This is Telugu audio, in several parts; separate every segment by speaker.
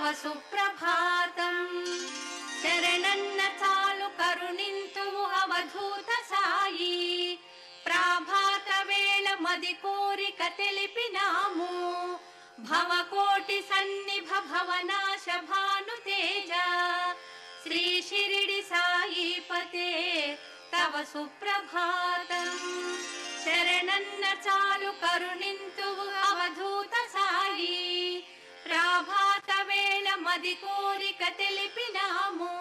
Speaker 1: తవ సుప్రభాతం. శరణన్న చాలు కరుణింతువు అవధూత సాయి, ప్రాభాత వేళ మది కోరిక తెలిపినాము. భవకోటి సన్నిభ భవనాశ భాను తేజ, శ్రీ షిరిడి సాయిపతే తవ సుప్రభాతం. శరణన్న చాలు కరుణింతువు అవధూత సాయి, ప్రాభాత వేళ మది కోరిక తెలిపినాము.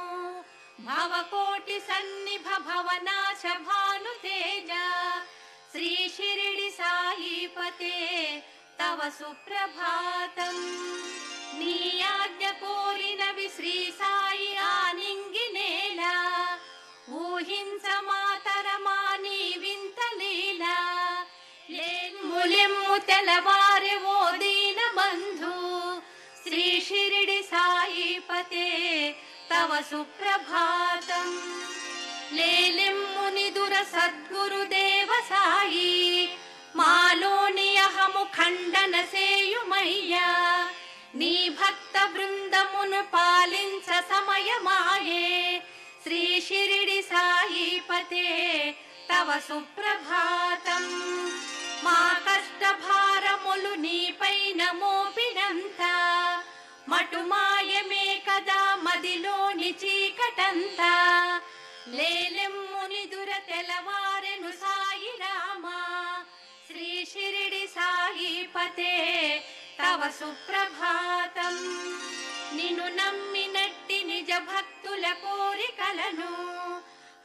Speaker 1: భవకోటి సన్నిభ భవనాశ భాను తేజ, శ్రీ షిరిడి సాయిపతే తవ సుప్రభాతం. నీ ఆజ్ఞ కోరినవి శ్రీ సాయి ఆనింగినేల, ఊహించ మాతరమా నీ వింత లీల. లేమ్ము తెలవారె ఓ దీన బంధు, శ్రీ షిరిడి సాయిపతే తవ సుప్రభాతం. లేలెమ్ము నిదుర సద్గురుదేవ సాయి, మాలోని అహము ఖండన సేయుమయ్యా. నీ భక్త బృందమును పాలించ సమయమాయే, శ్రీ షిరిడి సాయిపతే తవ సుప్రభాతం. మా కష్ట భారములు నీపైన మోపినంత, మటుమాయమే కదా మదిలోని చీకటంతా. లేలెమ్ము నిదుర తెలవారెను సాయి రామా, శ్రీ షిరిడి సాయిపతే తవ సుప్రభాతం. నిన్ను నమ్మినట్టి నిజ భక్తుల కోరికలను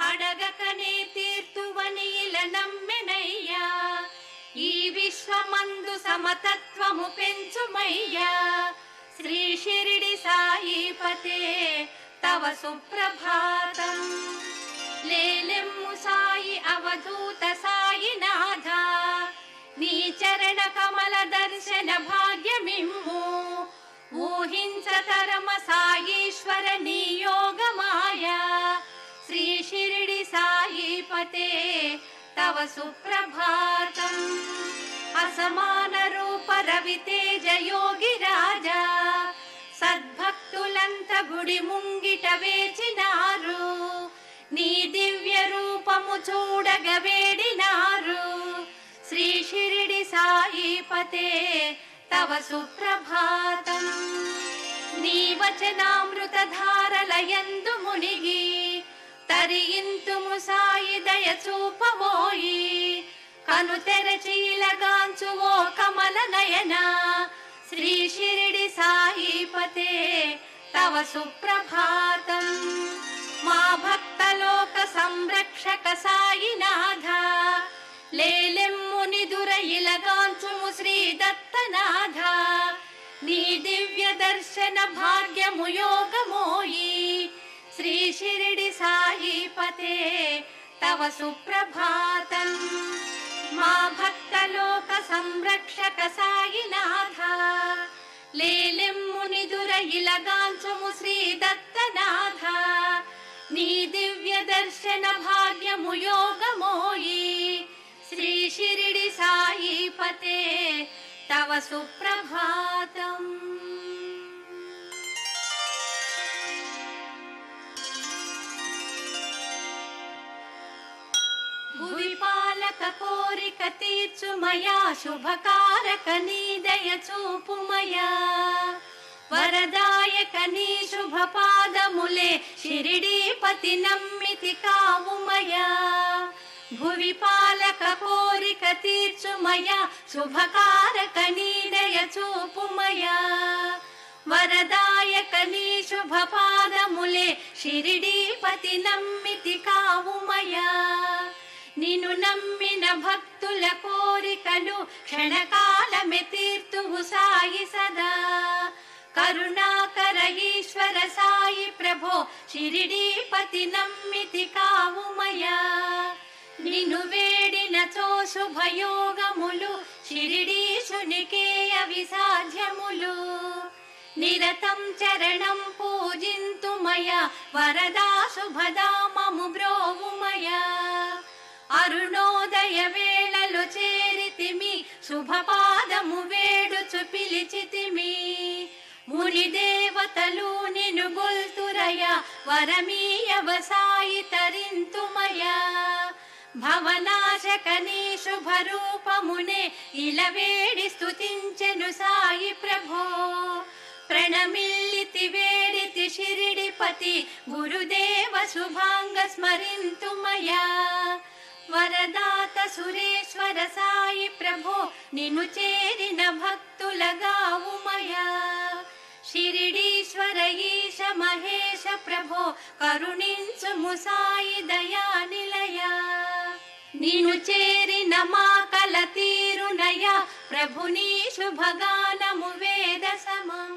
Speaker 1: అడగకనే తీర్తువని ఇలా నమ్మెనయ్యా. ఈ విశ్వమందు సమతత్వము పెంచుమయ్యా, శ్రీ షిరిడి సాయిపతే తవ సుప్రభాతం. లేలెమ్ము సాయి అవధూత సాయినాథ, నీ చరణ కమల దర్శన భాగ్యమిమ్ము. ఊహించ తరమ సాయీశ్వర నీ యోగమాయా, శ్రీ షిరిడి సాయిపతే తవ సుప్రభాతం. అసమాన రూప రవితేజ యోగి రాజా, సద్భక్తులంత గుడి ముంగిట వేచినారు. నీ దివ్య రూపము చూడగ వేడినారు, శ్రీ షిరిడి సాయిపతే తవ సుప్రభాతం. నీ వచనామృత ధారలయందు మునిగి తరింతుము సాయి దయ చూపబోయి. కను తెరచీలగాంచు ఓ కమల నయన, శ్రీ షిరిడి సాయిపతే తవ సుప్రభాతం. మా భక్తలోక సంరక్షక సాయినాథ, లేలెమ్ము నిదుర ఇలగాంచుము శ్రీ దత్తనాథ. నీ దివ్య దర్శన భాగ్యము యోగమోయి, శ్రీ షిరిడి సాయిపతే తవ సుప్రభాతం. మా భక్తలోక సంరక్షక సాయినాథ, లేలెమ్ము నిదుర ఇలగాంచుము శ్రీ దత్తనాథ. నీ దివ్య దర్శన భాగ్యము యోగమోయి, శ్రీ షిరిడి సాయిపతే తవ సుప్రభాతం. భువి పాలక కోరిక తీర్చుమయా, శుభకారక నీ దయ చూపుమయా. వరదాయక నీ శుభ పాదములే, షిరిడీపతి నమ్మితి కావుమయా. భువి పాలక కోరిక తీర్చుమయా, శుభకారక నీ దయ చూపుమయా. వరదాయక నీ శుభ పాదములే, షిరిడీపతి నమ్మితి కావుమయా. నిన్ను నమ్మిన భక్తుల కోరికలు క్షణకాలమే తీర్తువు సాయి సదా. కరుణాకర ఈశ్వర సాయి ప్రభో, షిరిడీపతి నమ్మితి కావుమయా. నిన్ను వేడినచో శుభయోగములు, షిరిడీశునికే అవి సాధ్యములు. నిరతం చరణం పూజింతుమయా, వరదా శుభదా మము బ్రోవుమయా. అరుణోదయ వేళలో చేరితిమి, శుభపాదము వేడుచు పిలిచితిమి. ముని దేవతలు నిను గొల్తురయ వరమీయవ సాయి తరింతుమయ భవనాశకని శుభరూపమునే ఇలవేడి స్తుతించెను సాయి ప్రభో ప్రణమిల్లితి వేడితి షిరిడిపతి గురుదేవ శుభాంగ స్మరింతుమయా వరదాత సురేశ్వర సాయి ప్రభో నిన్ను చేరిన భక్తులగావుమయా షిరిడీశ్వర ఈశ మహేశ ప్రభో కరుణించుము సాయి దయానిలయ నిన్ను చేరిన మా కల తీరునయ ప్రభుని శుభగానము వేద సమం